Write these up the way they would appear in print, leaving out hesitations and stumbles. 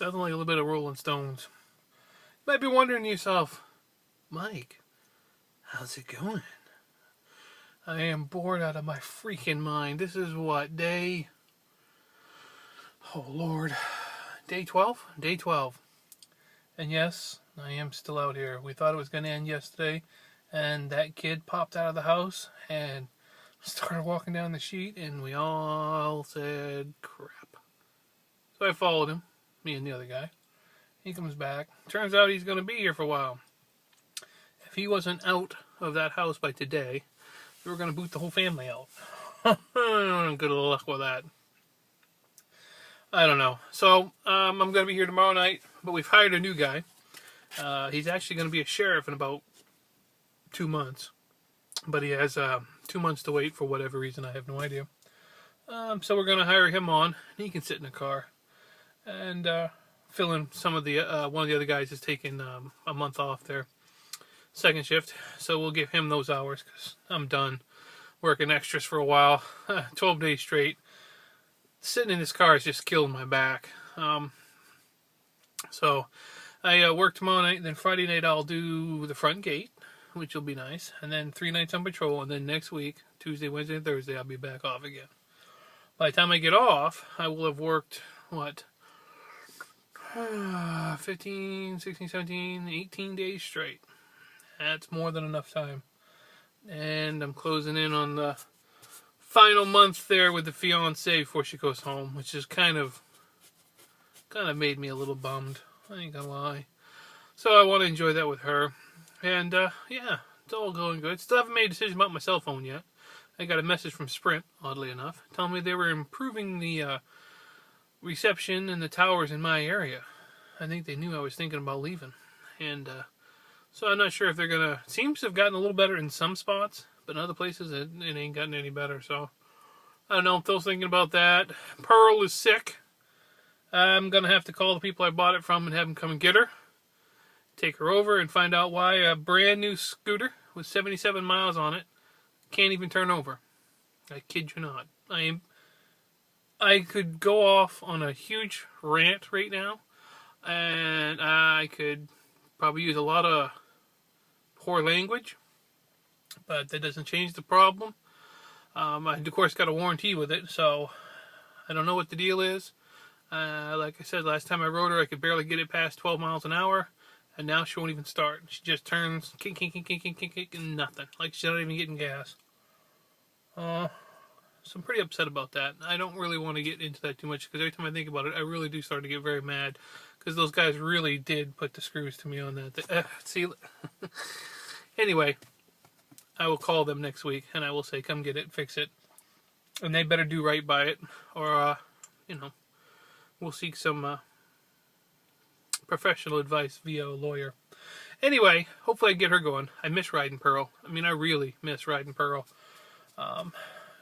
Nothing like a little bit of Rolling Stones. You might be wondering to yourself, Mike, how's it going? I am bored out of my freaking mind. This is what, day... Oh, Lord. Day 12? Day 12. And yes, I am still out here. We thought it was going to end yesterday, and that kid popped out of the house and started walking down the sheet, and we all said, crap. So I followed him, me and the other guy. He comes back. Turns out he's going to be here for a while. If he wasn't out of that house by today, we were going to boot the whole family out. Good luck with that. I don't know. So, I'm going to be here tomorrow night, but we've hired a new guy. He's actually going to be a sheriff in about 2 months. But he has 2 months to wait for whatever reason. I have no idea. So we're going to hire him on. And he can sit in the car and fill in some of the... one of the other guys is taking a month off their second shift. So we'll give him those hours because I'm done working extras for a while. 12 days straight. Sitting in this car has just killed my back. So I work tomorrow night. And then Friday night I'll do the front gate, which will be nice. And then 3 nights on patrol. And then next week, Tuesday, Wednesday, and Thursday, I'll be back off again. By the time I get off, I will have worked, 15, 16, 17, 18 days straight. That's more than enough time. And I'm closing in on the final month there with the fiance before she goes home, which is kind of made me a little bummed. I ain't gonna lie. So I want to enjoy that with her. And, yeah, it's all going good. Still haven't made a decision about my cell phone yet. I got a message from Sprint, oddly enough, telling me they were improving the reception and the towers in my area. I think they knew I was thinking about leaving. And so I'm not sure if they're going to... Seems to have gotten a little better in some spots, but in other places it ain't gotten any better. So I don't know if they're thinking about that. Pearl is sick. I'm going to have to call the people I bought it from and have them come and get her. Take her over and find out why a brand new scooter with 77 miles on it can't even turn over. I kid you not. I could go off on a huge rant right now, and I could probably use a lot of poor language, but that doesn't change the problem. I, of course, got a warranty with it, so I don't know what the deal is. Like I said, last time I rode her, I could barely get it past 12 miles an hour, and now she won't even start. She just turns, kink, kink, kink, kink, kink, kink, kink, and nothing. Like she's not even getting gas. So I'm pretty upset about that. I don't really want to get into that too much, because every time I think about it, I really do start to get very mad, because those guys really did put the screws to me on that. See, anyway, I will call them next week, and I will say, come get it, fix it. And they better do right by it, or, we'll seek some professional advice via a lawyer. Anyway, hopefully I get her going. I miss riding Pearl. I mean, I really miss riding Pearl.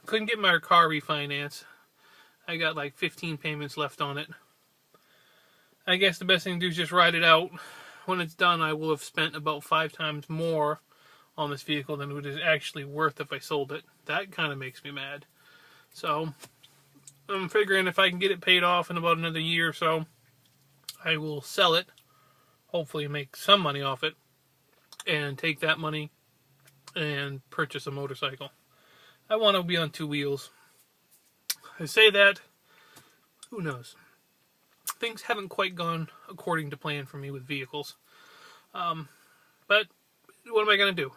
Couldn't get my car refinanced. I got like 15 payments left on it. I guess the best thing to do is just ride it out. When it's done, I will have spent about 5 times more on this vehicle than it is actually worth if I sold it. That kind of makes me mad. So, I'm figuring if I can get it paid off in about another year or so, I will sell it, hopefully make some money off it, and take that money and purchase a motorcycle. I want to be on 2 wheels. I say that, who knows? Things haven't quite gone according to plan for me with vehicles. But what am I going to do?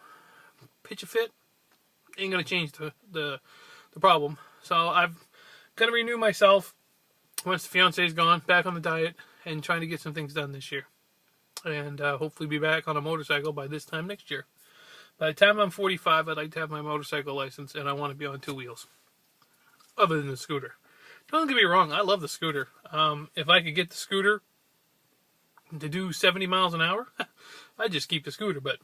Pitch a fit? Ain't going to change the problem. So I've got to renew myself once the fiance's gone, back on the diet, and trying to get some things done this year. And hopefully be back on a motorcycle by this time next year. By the time I'm 45, I'd like to have my motorcycle license, and I want to be on 2 wheels. Other than the scooter. Don't get me wrong, I love the scooter. If I could get the scooter to do 70 miles an hour, I'd just keep the scooter, but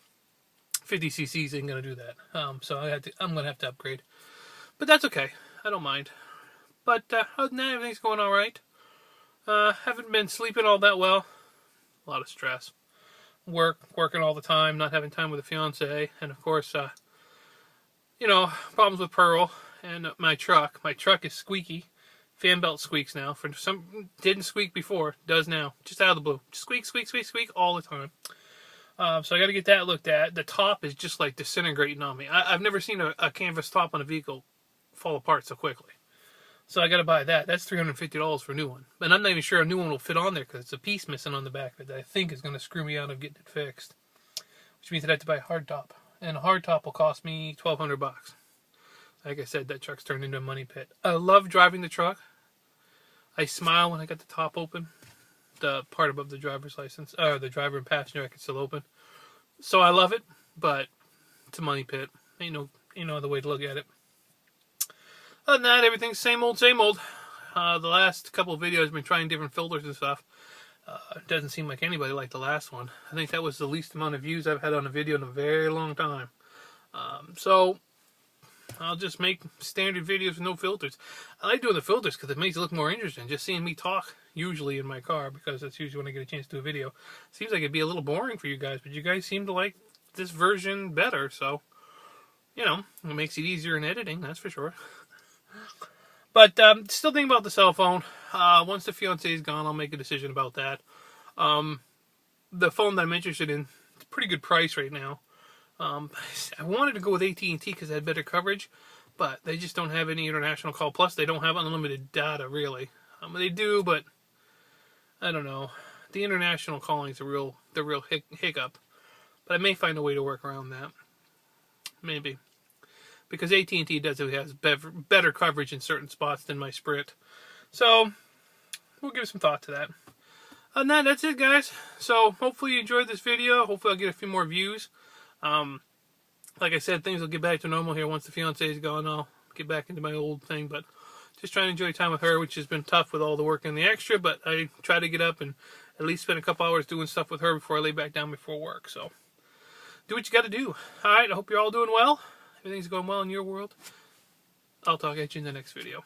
50 cc's ain't going to do that. So I'm going to have to upgrade. But that's okay. I don't mind. But other than that, everything's going alright. Haven't been sleeping all that well. A lot of stress. Working all the time, not having time with the fiance, and of course, problems with Pearl and my truck. My truck is squeaky. fan belt squeaks now. For some, didn't squeak before, does now. Just out of the blue. Just squeak, squeak, squeak, squeak all the time. So I got to get that looked at. The top is just like disintegrating on me. I've never seen a canvas top on a vehicle fall apart so quickly. So I got to buy that. That's $350 for a new one. And I'm not even sure a new one will fit on there because it's a piece missing on the back of it that I think is going to screw me out of getting it fixed. Which means that I have to buy a hard top. And a hard top will cost me $1,200. Like I said, that truck's turned into a money pit. I love driving the truck. I smile when I got the top open. The part above the driver's license, or the driver and passenger, I can still open. So I love it, but it's a money pit. Ain't no other way to look at it. Other than that, everything's same old, same old. The last couple of videos I've been trying different filters and stuff. It doesn't seem like anybody liked the last one. I think that was the least amount of views I've had on a video in a very long time. So I'll just make standard videos with no filters. I like doing the filters because it makes it look more interesting. Just seeing me talk, usually in my car, because that's usually when I get a chance to do a video. Seems like it'd be a little boring for you guys, but you guys seem to like this version better, so, you know, it makes it easier in editing, that's for sure. But still thinking about the cell phone. Once the fiance is gone, I'll make a decision about that. The phone that I'm interested in, it's a pretty good price right now. I wanted to go with AT&T because they had better coverage, but they just don't have any international call. Plus, they don't have unlimited data, really. They do, but I don't know. The international calling is the real hiccup. But I may find a way to work around that. Maybe. Because AT&T does have better coverage in certain spots than my Sprint. So, we'll give some thought to that. Other than that, that's it, guys. So, hopefully you enjoyed this video. Hopefully I'll get a few more views. Like I said, things will get back to normal here once the fiance is gone. I'll get back into my old thing, but just trying to enjoy time with her, which has been tough with all the work and the extra, but I try to get up and at least spend a couple hours doing stuff with her before I lay back down before work. So, do what you got to do. Alright, I hope you're all doing well. Everything's going well in your world. I'll talk at you in the next video.